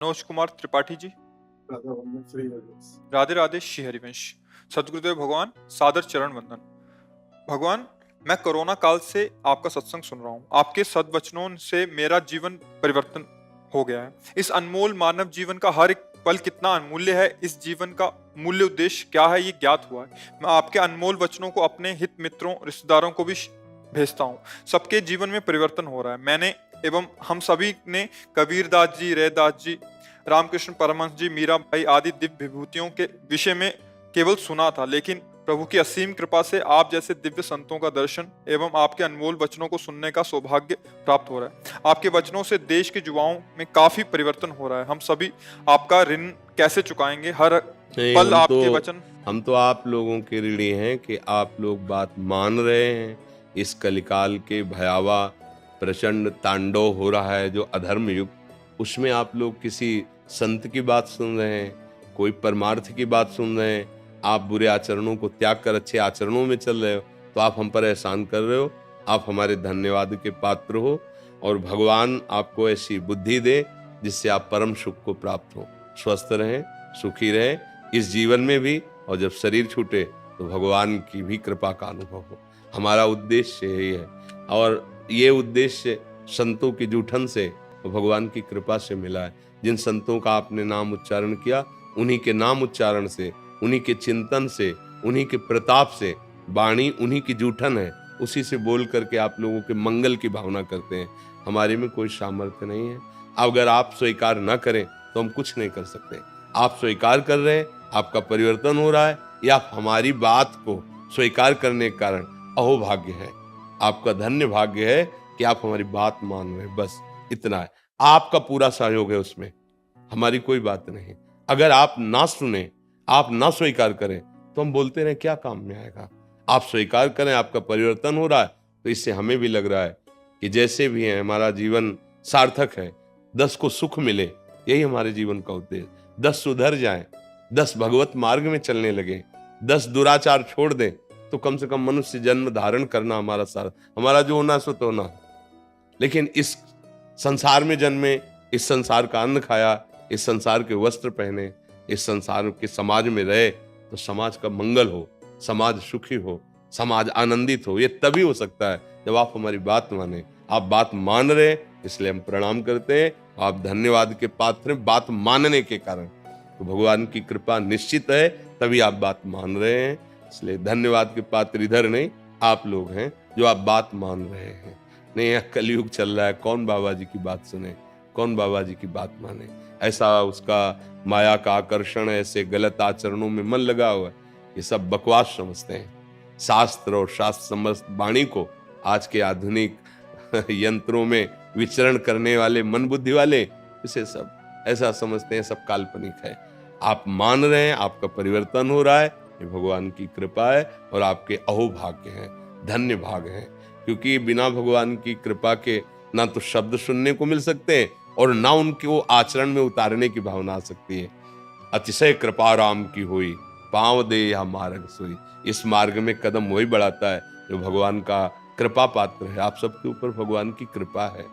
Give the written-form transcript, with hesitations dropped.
मनोज कुमार त्रिपाठी जी। राधे राधे श्री हरिवंश। सदगुरुदेव भगवान सादर चरण वंदन। भगवान, मैं कोरोना काल से आपका सत्संग सुन रहा हूँ। आपके सद्वचनों से मेरा जीवन परिवर्तन हो गया है। इस अनमोल मानव जीवन का हर एक पल कितना अनमूल्य है, इस जीवन का मूल्य उद्देश्य क्या है, ये ज्ञात हुआ है। मैं आपके अनमोल वचनों को अपने हित मित्रों रिश्तेदारों को भी भेजता हूँ। सबके जीवन में परिवर्तन हो रहा है। मैंने एवं हम सभी ने कबीरदास जी, रैदास जी, रामकृष्ण परमहंस जी, मीरा भाई आदि दिव्य विभूतियों के विषय में केवल सुना था, लेकिन प्रभु की असीम कृपा से आप जैसे दिव्य संतों का दर्शन एवं आपके अनमोल वचनों को सुनने का सौभाग्य प्राप्त हो रहा है। आपके वचनों से देश के युवाओं में काफी परिवर्तन हो रहा है। हम सभी आपका ऋण कैसे चुकाएंगे? हर नहीं, पल आपके वचन। हम तो आप लोगों के ऋणी हैं कि आप लोग बात मान रहे हैं। इस कलिकाल के भयावह प्रचंड तांडव हो रहा है जो अधर्म युग, उसमें आप लोग किसी संत की बात सुन रहे हैं, कोई परमार्थ की बात सुन रहे हैं। आप बुरे आचरणों को त्याग कर अच्छे आचरणों में चल रहे हो, तो आप हम पर एहसान कर रहे हो। आप हमारे धन्यवाद के पात्र हो और भगवान आपको ऐसी बुद्धि दे जिससे आप परम सुख को प्राप्त हो। स्वस्थ रहें, सुखी रहें इस जीवन में भी, और जब शरीर छूटे तो भगवान की भी कृपा का अनुभव हो। हमारा उद्देश्य यही है, और ये उद्देश्य संतों की जूठन से और भगवान की कृपा से मिला है। जिन संतों का आपने नाम उच्चारण किया, उन्हीं के नाम उच्चारण से, उन्हीं के चिंतन से, उन्हीं के प्रताप से, वाणी उन्हीं की जूठन है, उसी से बोल करके आप लोगों के मंगल की भावना करते हैं। हमारे में कोई सामर्थ्य नहीं है। अगर आप स्वीकार न करें तो हम कुछ नहीं कर सकते। आप स्वीकार कर रहे हैं, आपका परिवर्तन हो रहा है, या आप हमारी बात को स्वीकार करने के कारण अहोभाग्य है। आपका धन्य भाग्य है कि आप हमारी बात मान रहे हैं, बस इतना है। आपका पूरा सहयोग है उसमें, हमारी कोई बात नहीं। अगर आप ना सुने, आप ना स्वीकार करें, तो हम बोलते रहे क्या काम में आएगा। आप स्वीकार करें, आपका परिवर्तन हो रहा है, तो इससे हमें भी लग रहा है कि जैसे भी है हमारा जीवन सार्थक है। 10 को सुख मिले, यही हमारे जीवन का उद्देश्य। 10 सुधर जाएं, 10 भगवत मार्ग में चलने लगे, 10 दुराचार छोड़ दें, तो कम से कम मनुष्य जन्म धारण करना हमारा सारा, हमारा जो होना सो तो होना। लेकिन इस संसार में जन्मे, इस संसार का अन्न खाया, इस संसार के वस्त्र पहने, इस संसार के समाज में रहे, तो समाज का मंगल हो, समाज सुखी हो, समाज आनंदित हो। ये तभी हो सकता है जब आप हमारी बात माने। आप बात मान रहे, इसलिए हम प्रणाम करते हैं। आप धन्यवाद के पात्र हैं बात मानने के कारण। तो भगवान की कृपा निश्चित है, तभी आप बात मान रहे हैं। इसलिए धन्यवाद के पात्र इधर नहीं, आप लोग हैं जो आप बात मान रहे हैं। नहीं, कलयुग चल रहा है, कौन बाबा जी की बात सुने, कौन बाबा जी की बात माने। ऐसा उसका माया का आकर्षण है, ऐसे गलत आचरणों में मन लगा हुआ है, ये सब बकवास समझते हैं। शास्त्र और शास्त्र समस्त वाणी को आज के आधुनिक यंत्रों में विचरण करने वाले मन बुद्धि वाले इसे सब ऐसा समझते हैं, सब काल्पनिक है। आप मान रहे हैं, आपका परिवर्तन हो रहा है, ये भगवान की कृपा है, और आपके अहोभाग्य हैं, धन्य भाग हैं। क्योंकि बिना भगवान की कृपा के ना तो शब्द सुनने को मिल सकते हैं, और ना उनको आचरण में उतारने की भावना आ सकती है। अतिशय कृपा राम की हुई, पांव दे या मार्ग सोई। इस मार्ग में कदम वही बढ़ाता है जो भगवान का कृपा पात्र है। आप सबके ऊपर भगवान की कृपा है।